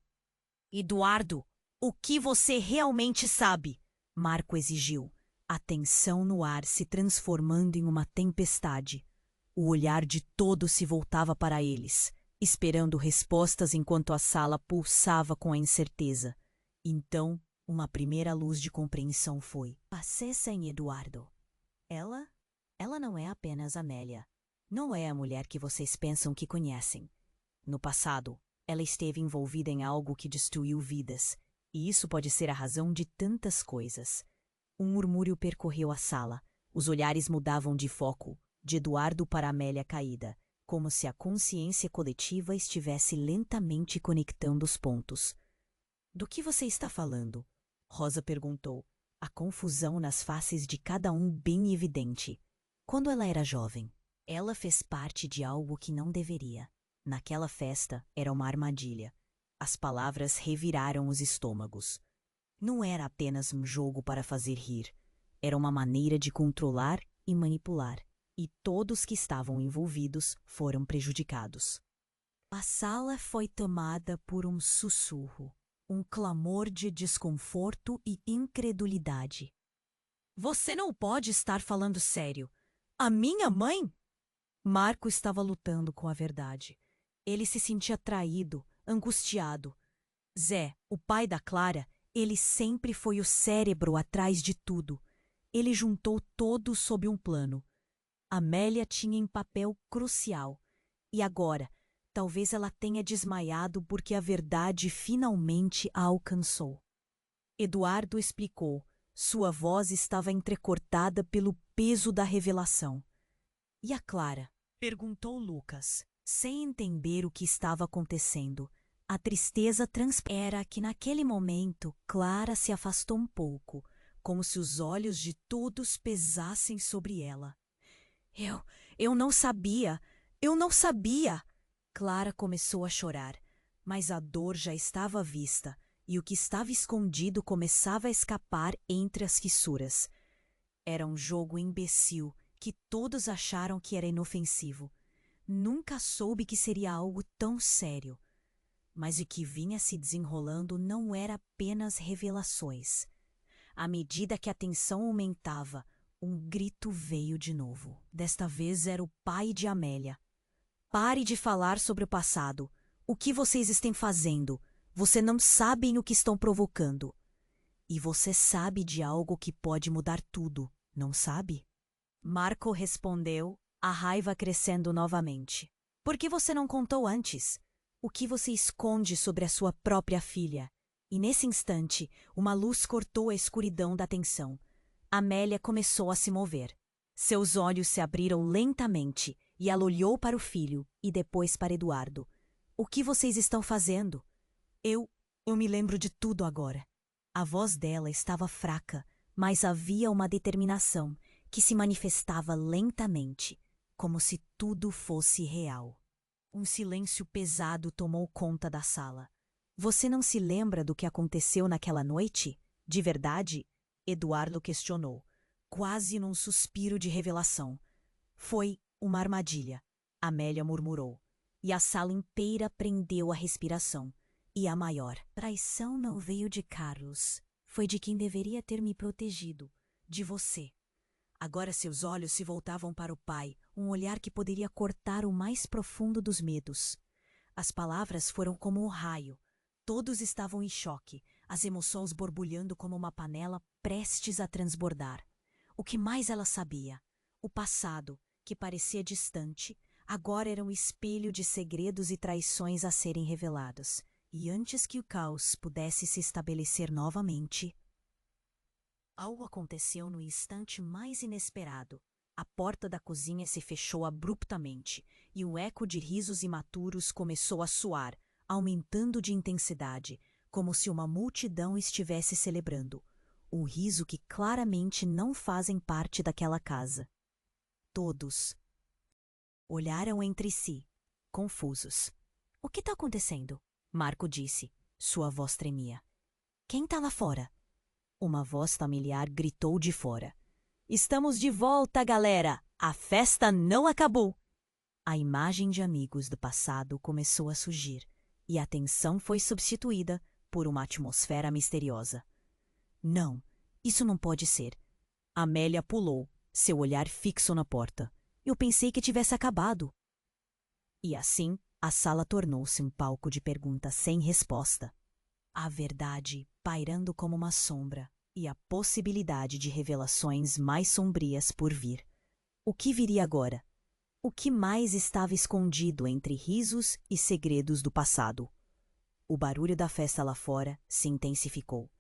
Eduardo, o que você realmente sabe? Marco exigiu, a tensão no ar se transformando em uma tempestade. O olhar de todos se voltava para eles, esperando respostas enquanto a sala pulsava com a incerteza. Então, uma primeira luz de compreensão foi. Passei sem Eduardo. Ela não é apenas Amélia. Não é a mulher que vocês pensam que conhecem. No passado, ela esteve envolvida em algo que destruiu vidas, e isso pode ser a razão de tantas coisas. Um murmúrio percorreu a sala. Os olhares mudavam de foco, de Eduardo para Amélia caída, como se a consciência coletiva estivesse lentamente conectando os pontos. Do que você está falando? Rosa perguntou, a confusão nas faces de cada um bem evidente. Quando ela era jovem, ela fez parte de algo que não deveria. Naquela festa era uma armadilha. As palavras reviraram os estômagos. Não era apenas um jogo para fazer rir. Era uma maneira de controlar e manipular. E todos que estavam envolvidos foram prejudicados. A sala foi tomada por um sussurro, um clamor de desconforto e incredulidade. Você não pode estar falando sério. A minha mãe? Marco estava lutando com a verdade. Ele se sentia traído, angustiado. Zé, o pai da Clara, ele sempre foi o cérebro atrás de tudo. Ele juntou todos sob um plano. Amélia tinha um papel crucial. E agora, talvez ela tenha desmaiado porque a verdade finalmente a alcançou. Eduardo explicou. Sua voz estava entrecortada pelo peso da revelação. E a Clara? Perguntou Lucas, sem entender o que estava acontecendo. A tristeza era que naquele momento Clara se afastou um pouco, como se os olhos de todos pesassem sobre ela. Eu não sabia! Eu não sabia! Clara começou a chorar, mas a dor já estava à vista, e o que estava escondido começava a escapar entre as fissuras. Era um jogo imbecil que todos acharam que era inofensivo. Nunca soube que seria algo tão sério. Mas o que vinha se desenrolando não era apenas revelações. À medida que a tensão aumentava, um grito veio de novo. Desta vez era o pai de Amélia. Pare de falar sobre o passado. O que vocês estão fazendo? Vocês não sabem o que estão provocando. E você sabe de algo que pode mudar tudo, não sabe? Marco respondeu, a raiva crescendo novamente. Por que você não contou antes? O que você esconde sobre a sua própria filha? E nesse instante, uma luz cortou a escuridão da tensão. Amélia começou a se mover. Seus olhos se abriram lentamente e ela olhou para o filho e depois para Eduardo. O que vocês estão fazendo? Eu me lembro de tudo agora. A voz dela estava fraca, mas havia uma determinação que se manifestava lentamente, como se tudo fosse real. Um silêncio pesado tomou conta da sala. Você não se lembra do que aconteceu naquela noite? De verdade? Eduardo questionou, quase num suspiro de revelação. Foi uma armadilha, Amélia murmurou, e a sala inteira prendeu a respiração. E a maior traição não veio de Carlos, foi de quem deveria ter me protegido, de você. Agora seus olhos se voltavam para o pai, um olhar que poderia cortar o mais profundo dos medos. As palavras foram como um raio. Todos estavam em choque, as emoções borbulhando como uma panela prestes a transbordar. O que mais ela sabia? O passado, que parecia distante, agora era um espelho de segredos e traições a serem revelados. E antes que o caos pudesse se estabelecer novamente, algo aconteceu no instante mais inesperado. A porta da cozinha se fechou abruptamente e um eco de risos imaturos começou a soar, aumentando de intensidade, como se uma multidão estivesse celebrando. Um riso que claramente não fazem parte daquela casa. Todos olharam entre si, confusos. O que está acontecendo? Marco disse. Sua voz tremia. Quem está lá fora? Uma voz familiar gritou de fora. Estamos de volta, galera! A festa não acabou! A imagem de amigos do passado começou a surgir, e a tensão foi substituída por uma atmosfera misteriosa. Não, isso não pode ser. Amélia pulou, seu olhar fixo na porta. Eu pensei que tivesse acabado. E assim, a sala tornou-se um palco de perguntas sem resposta. A verdade pairando como uma sombra e a possibilidade de revelações mais sombrias por vir. O que viria agora? O que mais estava escondido entre risos e segredos do passado? O barulho da festa lá fora se intensificou.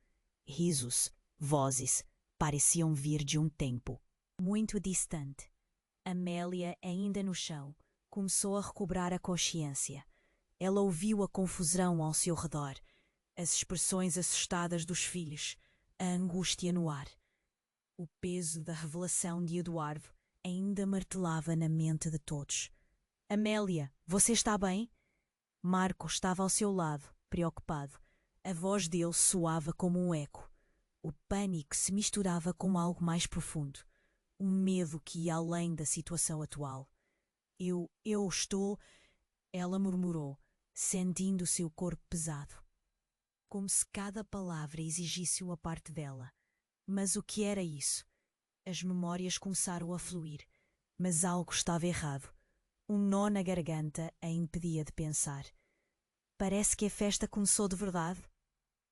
Risos, vozes, pareciam vir de um tempo muito distante. Amélia ainda no chão, Começou a recobrar a consciência. Ela ouviu a confusão ao seu redor, as expressões assustadas dos filhos, a angústia no ar. O peso da revelação de Eduardo ainda martelava na mente de todos. Amélia, você está bem? Marco estava ao seu lado, preocupado. A voz dele soava como um eco. O pânico se misturava com algo mais profundo. Um medo que ia além da situação atual. Eu estou... Ela murmurou, sentindo o seu corpo pesado. Como se cada palavra exigisse uma parte dela. Mas o que era isso? As memórias começaram a fluir, mas algo estava errado. Um nó na garganta a impedia de pensar. Parece que a festa começou de verdade.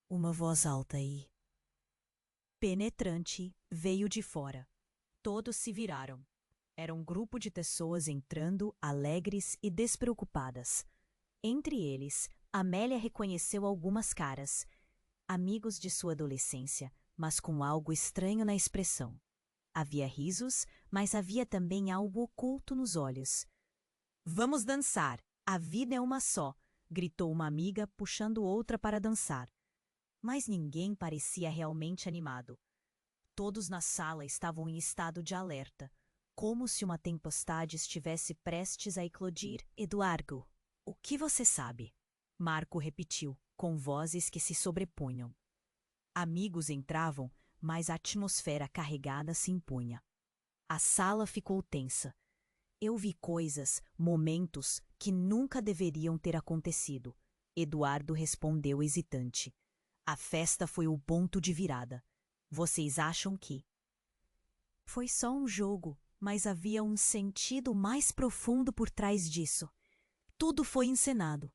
Uma voz alta e penetrante veio de fora. Todos se viraram. Era um grupo de pessoas entrando, alegres e despreocupadas. Entre eles, Amélia reconheceu algumas caras, amigos de sua adolescência, mas com algo estranho na expressão. Havia risos, mas havia também algo oculto nos olhos. Vamos dançar, a vida é uma só, gritou uma amiga, puxando outra para dançar. Mas ninguém parecia realmente animado. Todos na sala estavam em estado de alerta, como se uma tempestade estivesse prestes a eclodir. Eduardo, o que você sabe? Marco repetiu, com vozes que se sobrepunham. Amigos entravam, mas a atmosfera carregada se impunha. A sala ficou tensa. Eu vi coisas, momentos que nunca deveriam ter acontecido. Eduardo respondeu hesitante. A festa foi o ponto de virada. Vocês acham que... Foi só um jogo, mas havia um sentido mais profundo por trás disso. Tudo foi encenado.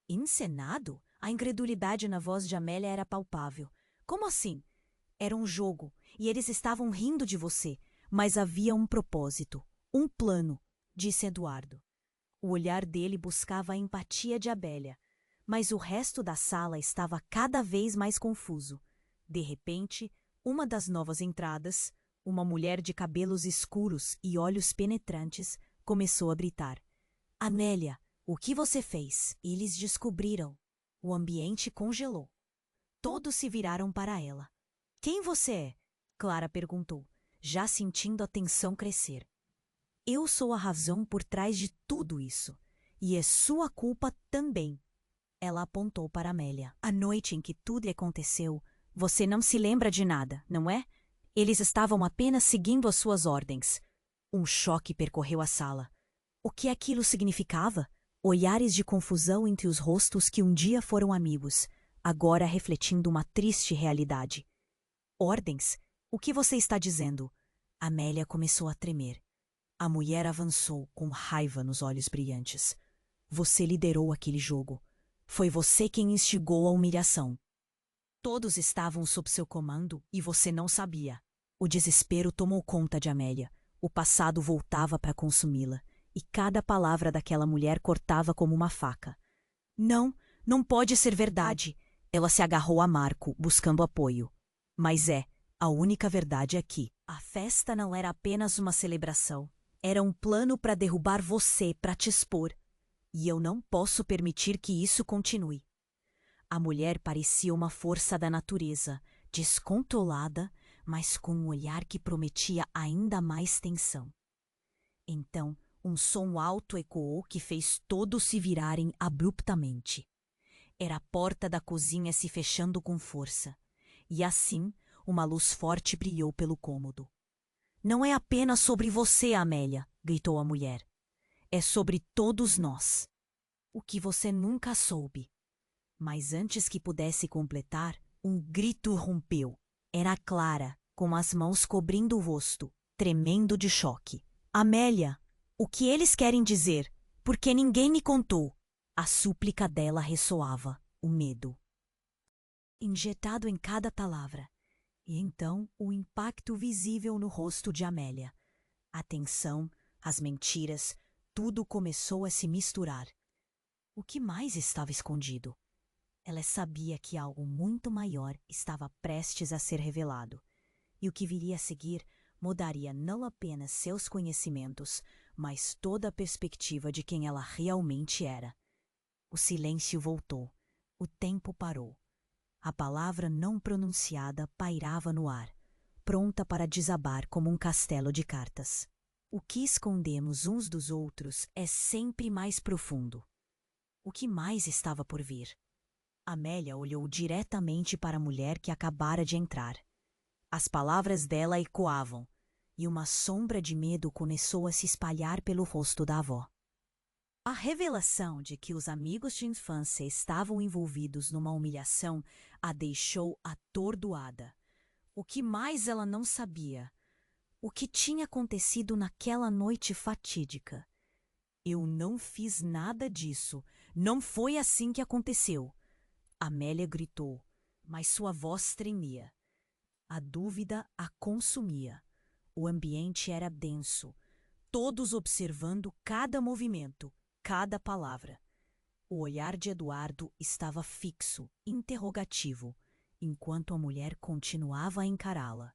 Encenado? A incredulidade na voz de Amélia era palpável. Como assim? Era um jogo, e eles estavam rindo de você, mas havia um propósito, um plano, disse Eduardo. O olhar dele buscava a empatia de Amélia, mas o resto da sala estava cada vez mais confuso. De repente, uma das novas entradas, uma mulher de cabelos escuros e olhos penetrantes, começou a gritar. Amélia, o que você fez? Eles descobriram. O ambiente congelou. Todos se viraram para ela. Quem você é? Clara perguntou, já sentindo a tensão crescer. Eu sou a razão por trás de tudo isso. E é sua culpa também. Ela apontou para Amélia. A noite em que tudo aconteceu, você não se lembra de nada, não é? Eles estavam apenas seguindo as suas ordens. Um choque percorreu a sala. O que aquilo significava? Olhares de confusão entre os rostos que um dia foram amigos, agora refletindo uma triste realidade. Ordens? O que você está dizendo? Amélia começou a tremer. A mulher avançou com raiva nos olhos brilhantes. Você liderou aquele jogo. Foi você quem instigou a humilhação. Todos estavam sob seu comando e você não sabia. O desespero tomou conta de Amélia. O passado voltava para consumi-la, e cada palavra daquela mulher cortava como uma faca. Não, não pode ser verdade. Ela se agarrou a Marco, buscando apoio. Mas a única verdade é que a festa não era apenas uma celebração. Era um plano para derrubar você, para te expor. E eu não posso permitir que isso continue. A mulher parecia uma força da natureza, descontrolada, mas com um olhar que prometia ainda mais tensão. Então, um som alto ecoou que fez todos se virarem abruptamente. Era a porta da cozinha se fechando com força. E assim, uma luz forte brilhou pelo cômodo. Não é apenas sobre você, Amélia, gritou a mulher. É sobre todos nós. O que você nunca soube. Mas antes que pudesse completar, um grito rompeu. Era Clara, com as mãos cobrindo o rosto, tremendo de choque. Amélia, o que eles querem dizer? Porque ninguém me contou. A súplica dela ressoava, o medo injetado em cada palavra. E então o impacto visível no rosto de Amélia. A tensão, as mentiras, tudo começou a se misturar. O que mais estava escondido? Ela sabia que algo muito maior estava prestes a ser revelado. E o que viria a seguir mudaria não apenas seus conhecimentos, mas toda a perspectiva de quem ela realmente era. O silêncio voltou. O tempo parou. A palavra não pronunciada pairava no ar, pronta para desabar como um castelo de cartas. O que escondemos uns dos outros é sempre mais profundo. O que mais estava por vir? Amélia olhou diretamente para a mulher que acabara de entrar. As palavras dela ecoavam, e uma sombra de medo começou a se espalhar pelo rosto da avó. A revelação de que os amigos de infância estavam envolvidos numa humilhação a deixou atordoada. O que mais ela não sabia? O que tinha acontecido naquela noite fatídica? Eu não fiz nada disso. Não foi assim que aconteceu. Amélia gritou, mas sua voz tremia. A dúvida a consumia. O ambiente era denso, todos observando cada movimento, cada palavra. O olhar de Eduardo estava fixo, interrogativo, enquanto a mulher continuava a encará-la.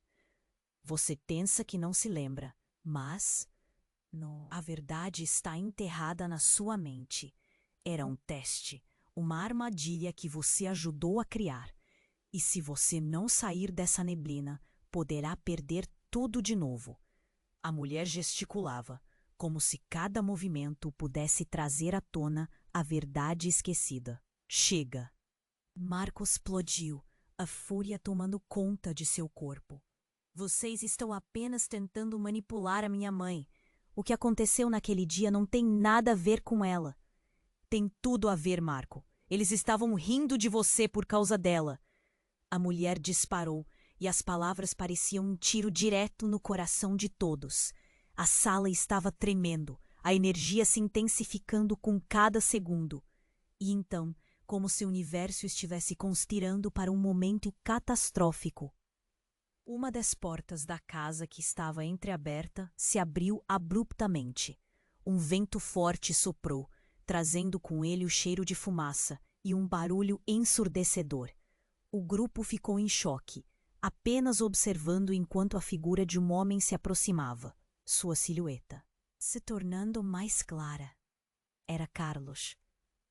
Você pensa que não se lembra, mas não. A verdade está enterrada na sua mente. Era um teste, uma armadilha que você ajudou a criar. E se você não sair dessa neblina, poderá perder tudo de novo. A mulher gesticulava, como se cada movimento pudesse trazer à tona a verdade esquecida. Chega! Marco explodiu, a fúria tomando conta de seu corpo. Vocês estão apenas tentando manipular a minha mãe. O que aconteceu naquele dia não tem nada a ver com ela. Tem tudo a ver, Marco. Eles estavam rindo de você por causa dela. A mulher disparou e as palavras pareciam um tiro direto no coração de todos. A sala estava tremendo, a energia se intensificando com cada segundo. E então, como se o universo estivesse conspirando para um momento catastrófico. Uma das portas da casa que estava entreaberta se abriu abruptamente. Um vento forte soprou, trazendo com ele o cheiro de fumaça e um barulho ensurdecedor. O grupo ficou em choque, apenas observando enquanto a figura de um homem se aproximava, sua silhueta, se tornando mais clara. Era Carlos,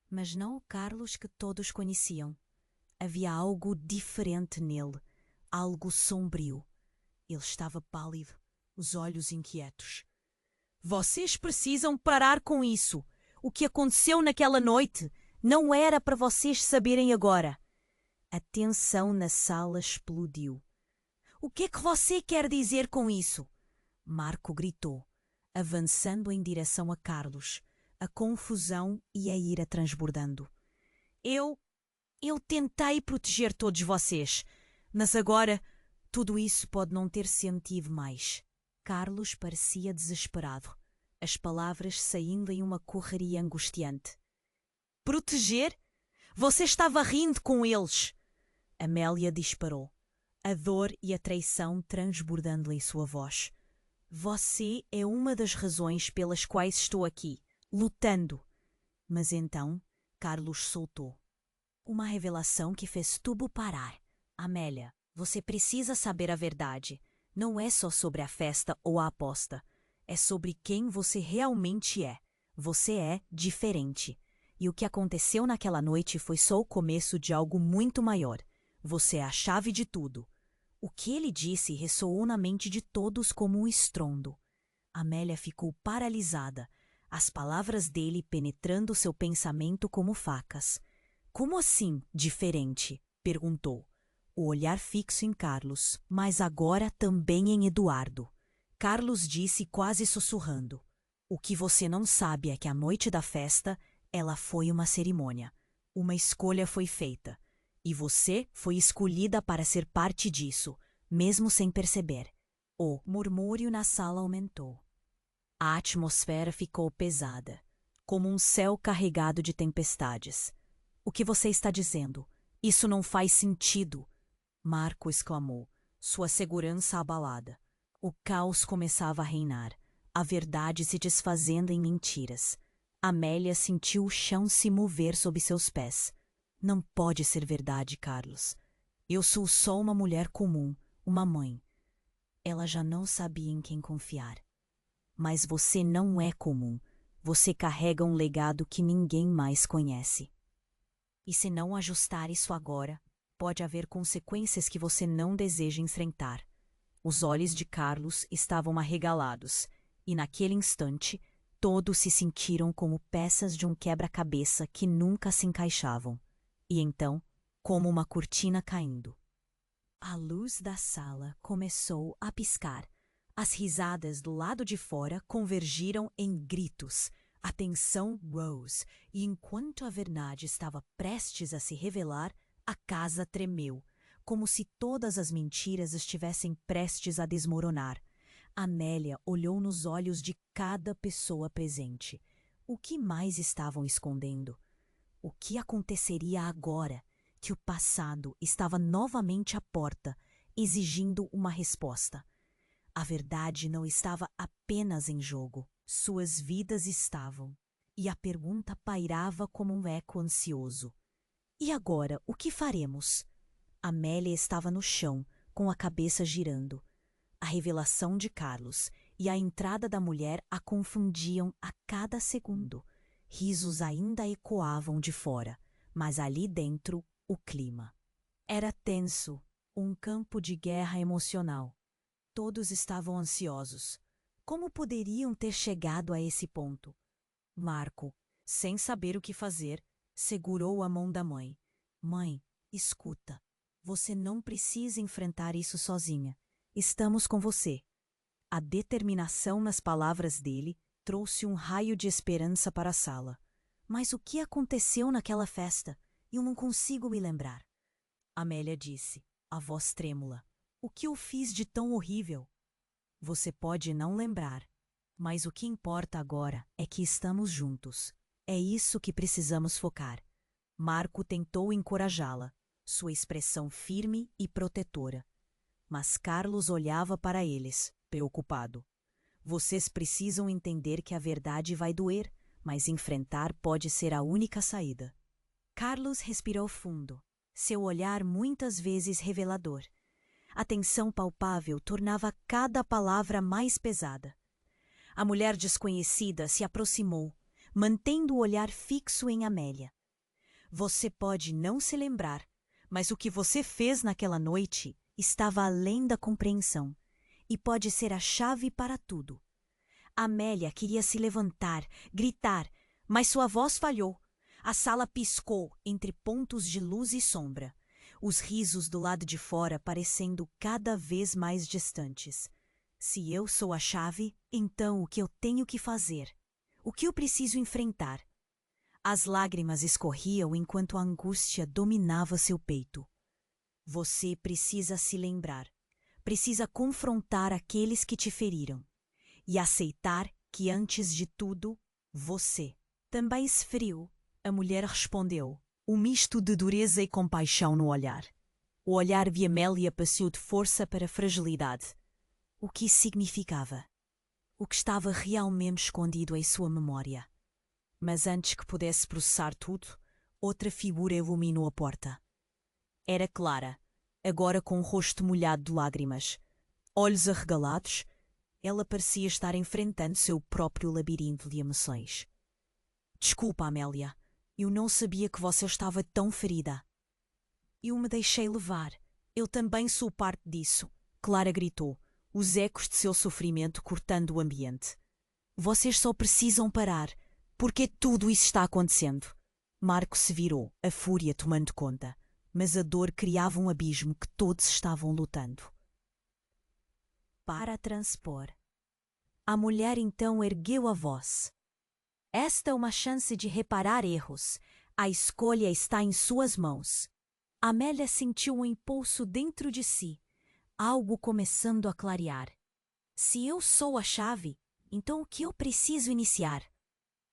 mas não o Carlos que todos conheciam. Havia algo diferente nele, algo sombrio. Ele estava pálido, os olhos inquietos. Vocês precisam parar com isso. O que aconteceu naquela noite não era para vocês saberem agora. A tensão na sala explodiu. O que é que você quer dizer com isso? Marco gritou, avançando em direção a Carlos, a confusão e a ira transbordando. Eu tentei proteger todos vocês, mas agora tudo isso pode não ter sentido mais. Carlos parecia desesperado, as palavras saindo em uma correria angustiante. Proteger? Você estava rindo com eles! Amélia disparou, a dor e a traição transbordando em sua voz. Você é uma das razões pelas quais estou aqui, lutando. Mas então, Carlos soltou. Uma revelação que fez tudo parar. Amélia, você precisa saber a verdade. Não é só sobre a festa ou a aposta. É sobre quem você realmente é. Você é diferente. E o que aconteceu naquela noite foi só o começo de algo muito maior. Você é a chave de tudo. O que ele disse ressoou na mente de todos como um estrondo. Amélia ficou paralisada, as palavras dele penetrando seu pensamento como facas. Como assim, diferente? Perguntou. O olhar fixo em Carlos, mas agora também em Eduardo. Carlos disse quase sussurrando. O que você não sabe é que a noite da festa, ela foi uma cerimônia. Uma escolha foi feita. E você foi escolhida para ser parte disso, mesmo sem perceber. O murmúrio na sala aumentou. A atmosfera ficou pesada, como um céu carregado de tempestades. O que você está dizendo? Isso não faz sentido! Marco exclamou, sua segurança abalada. O caos começava a reinar, a verdade se desfazendo em mentiras. Amélia sentiu o chão se mover sob seus pés. Não pode ser verdade, Carlos. Eu sou só uma mulher comum, uma mãe. Ela já não sabia em quem confiar. Mas você não é comum. Você carrega um legado que ninguém mais conhece. E se não ajustar isso agora, pode haver consequências que você não deseja enfrentar. Os olhos de Carlos estavam arregalados, e naquele instante, todos se sentiram como peças de um quebra-cabeça que nunca se encaixavam. E então, como uma cortina caindo. A luz da sala começou a piscar. As risadas do lado de fora convergiram em gritos. A tensão rose, e enquanto a verdade estava prestes a se revelar, a casa tremeu, como se todas as mentiras estivessem prestes a desmoronar. Amélia olhou nos olhos de cada pessoa presente. O que mais estavam escondendo? O que aconteceria agora que o passado estava novamente à porta, exigindo uma resposta? A verdade não estava apenas em jogo. Suas vidas estavam. E a pergunta pairava como um eco ansioso. E agora, o que faremos? Amélia estava no chão, com a cabeça girando. A revelação de Carlos e a entrada da mulher a confundiam a cada segundo. Risos ainda ecoavam de fora, mas ali dentro, o clima. Era tenso, um campo de guerra emocional. Todos estavam ansiosos. Como poderiam ter chegado a esse ponto? Marco, sem saber o que fazer, segurou a mão da mãe. Mãe, escuta. Você não precisa enfrentar isso sozinha. Estamos com você. A determinação nas palavras dele trouxe um raio de esperança para a sala. Mas o que aconteceu naquela festa? Eu não consigo me lembrar. Amélia disse, a voz trêmula. O que eu fiz de tão horrível? Você pode não lembrar, mas o que importa agora é que estamos juntos. É isso que precisamos focar. Marco tentou encorajá-la, sua expressão firme e protetora. Mas Carlos olhava para eles, preocupado. Vocês precisam entender que a verdade vai doer, mas enfrentar pode ser a única saída. Carlos respirou fundo, seu olhar muitas vezes revelador. A tensão palpável tornava cada palavra mais pesada. A mulher desconhecida se aproximou, mantendo o olhar fixo em Amélia. Você pode não se lembrar, mas o que você fez naquela noite estava além da compreensão, e pode ser a chave para tudo. Amélia queria se levantar, gritar, mas sua voz falhou. A sala piscou entre pontos de luz e sombra. Os risos do lado de fora parecendo cada vez mais distantes. Se eu sou a chave, então o que eu tenho que fazer? O que eu preciso enfrentar? As lágrimas escorriam enquanto a angústia dominava seu peito. Você precisa se lembrar. Precisa confrontar aqueles que te feriram. E aceitar que, antes de tudo, você. Também frio, a mulher respondeu. Um misto de dureza e compaixão no olhar. O olhar de Amélia passou de força para fragilidade. O que isso significava? O que estava realmente escondido em sua memória? Mas antes que pudesse processar tudo, outra figura iluminou a porta. Era Clara, agora com o rosto molhado de lágrimas. Olhos arregalados, ela parecia estar enfrentando seu próprio labirinto de emoções. Desculpa, Amélia. Eu não sabia que você estava tão ferida. Eu me deixei levar. Eu também sou parte disso. Clara gritou, os ecos de seu sofrimento cortando o ambiente. Vocês só precisam parar, porque tudo isso está acontecendo. Marco se virou, a fúria tomando conta, mas a dor criava um abismo que todos estavam lutando. Para transpor. A mulher então ergueu a voz. Esta é uma chance de reparar erros. A escolha está em suas mãos. Amélia sentiu um impulso dentro de si, algo começando a clarear. Se eu sou a chave, então o que eu preciso iniciar?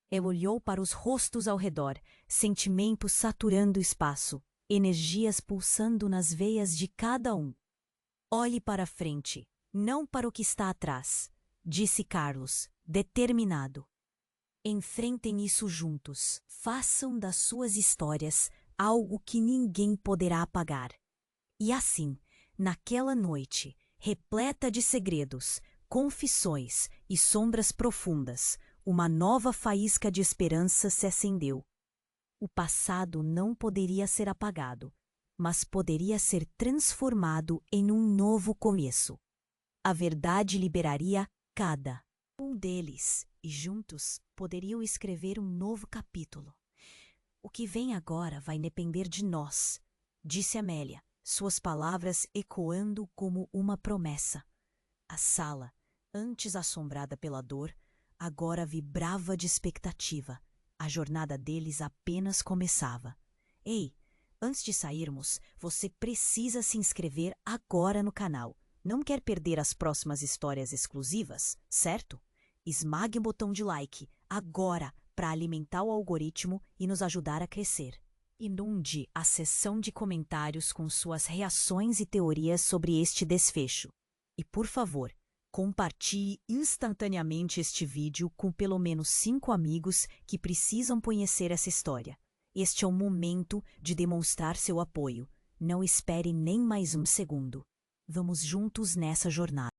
Ela olhou para os rostos ao redor, sentimentos saturando o espaço, energias pulsando nas veias de cada um. Olhe para frente, não para o que está atrás, disse Carlos, determinado. Enfrentem isso juntos. Façam das suas histórias algo que ninguém poderá apagar. E assim, naquela noite, repleta de segredos, confissões e sombras profundas, uma nova faísca de esperança se acendeu. O passado não poderia ser apagado, mas poderia ser transformado em um novo começo. A verdade liberaria cada um deles e juntos poderiam escrever um novo capítulo. O que vem agora vai depender de nós, disse Amélia, suas palavras ecoando como uma promessa. A sala, antes assombrada pela dor, agora vibrava de expectativa. A jornada deles apenas começava. Ei, antes de sairmos, você precisa se inscrever agora no canal. Não quer perder as próximas histórias exclusivas, certo? Esmague o botão de like agora para alimentar o algoritmo e nos ajudar a crescer. Inunde a seção de comentários com suas reações e teorias sobre este desfecho. E, por favor, compartilhe instantaneamente este vídeo com pelo menos 5 amigos que precisam conhecer essa história. Este é o momento de demonstrar seu apoio. Não espere nem mais um segundo. Vamos juntos nessa jornada.